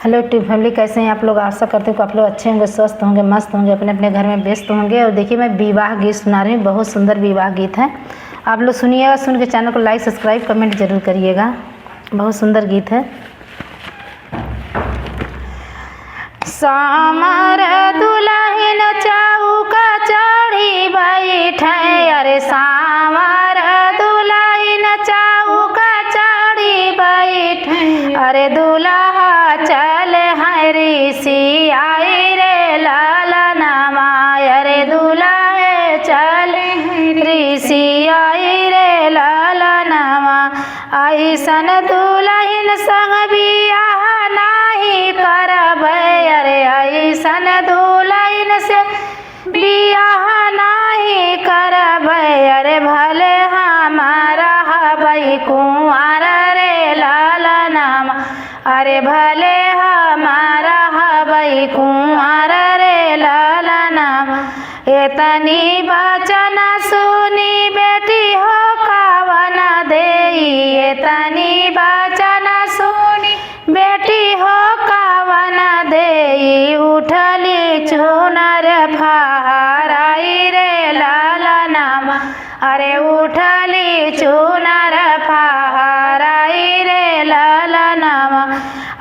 Hello YouTube family, कैसे हैं आप लोग। आशा करते हो कि आप लोग अच्छे होंगे, स्वस्थ होंगे, मस्त होंगे, अपने अपने घर में व्यस्त होंगे। और देखिए मैं विवाह गीत सुना रही हूँ, बहुत सुंदर विवाह गीत है। आप लोग सुनिएगा, सुन के चैनल को लाइक सब्सक्राइब कमेंट जरूर करिएगा। बहुत सुंदर गीत है। सामर दुल्हन चौका चढ़ी बैठे, अरे सामर दुल्हन चौका चढ़ी बैठे, अरे दूल्हा चल है ऋषि आई रे लालनमा, अरे दूल्हा चल ऋषि आई रे लालनमा। ऐसन दुल्हन संग बियाह नाही करबै, अरे ऐसन दुल्हन से बियाह नाही करबै, अरे भले हमारा हबै कुंवर रे लालनमा, अरे भले हमारा हबै कुंवर रे लालनमा। एतनी बचन सुनी बेटी हो कावन देई, एतनी बचन सुनी बेटी हो कावन देई, उठली चुनर फहराई रे लालनमा, अरे उठली चुनर फहराई रे लालनमा।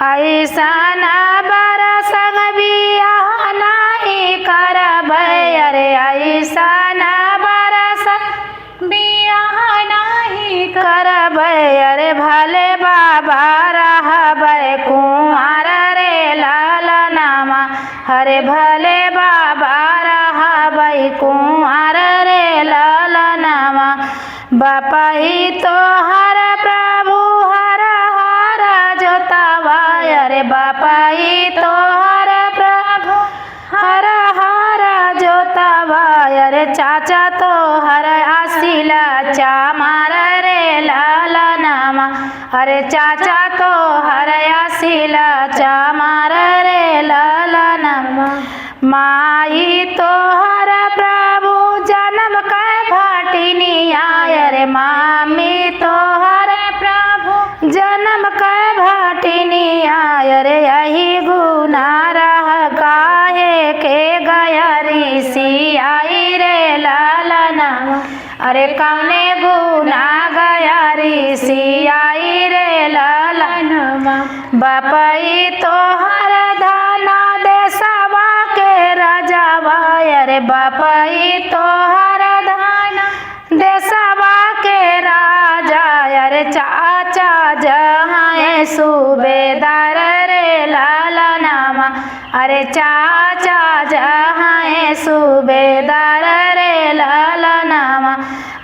ऐसन बर संग बियाह नाही करबै, अरे ऐसन बर संग बियाह नाही करबै, अरे भले बाबा रहबै कुंवर रे लालनमा, अरे भले बाबा रहबै कुंवर रे लालनमा। बापही तोहर प्रभु हर हर जोतवा, अरे बापही तोहर प्रभु हर हर जोतवा, अरे चाचा तोहर आशीला चामार रे लालनमा, अरे चाचा तोहर आशीला चामार रे लालनमा। माई तोहर प्रभु जन्म कै भटिनिया, अरे मामी तोहर प्रभु जन्म कै भटिनिया, अरे यही गुना रह काहे के गया ऋषि आई रे लालनमा, अरे कौने गुना गया ऋषि आई रे लालनमा। बापई तोहर धाना देशवा के राजावा, अरे बापई तोहर धाना देशवा के राजा, अरे चाचा जहाँ सूबेदार रे लालनमा, अरे चाचा जहाँ सूबेदार रे लालनमा।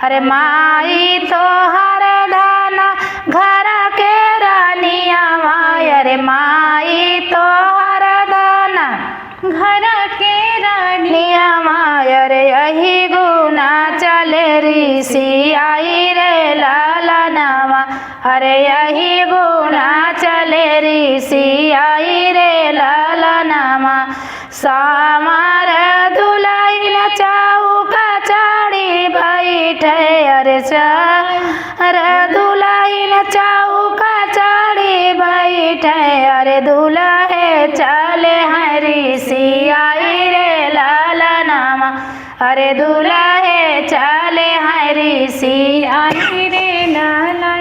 अरे माई तोहर धाना घर के रानिया, अरे माई तोहर धाना घर के रानिया, अरे यही गुना चले ऋषि आई रे लालनमा, अरे यही गुना चले ऋषि आई रे लालनमा। सामर दुल्हन चौका चढ़ी बैठे, अरे सामर दुल्हन चौका चढ़ी बैठे, अरे दूल्हे चले हैं ऋषि आई रे लालनमा, अरे दूल्हे चले हैं ऋषि आई रे लालनमा।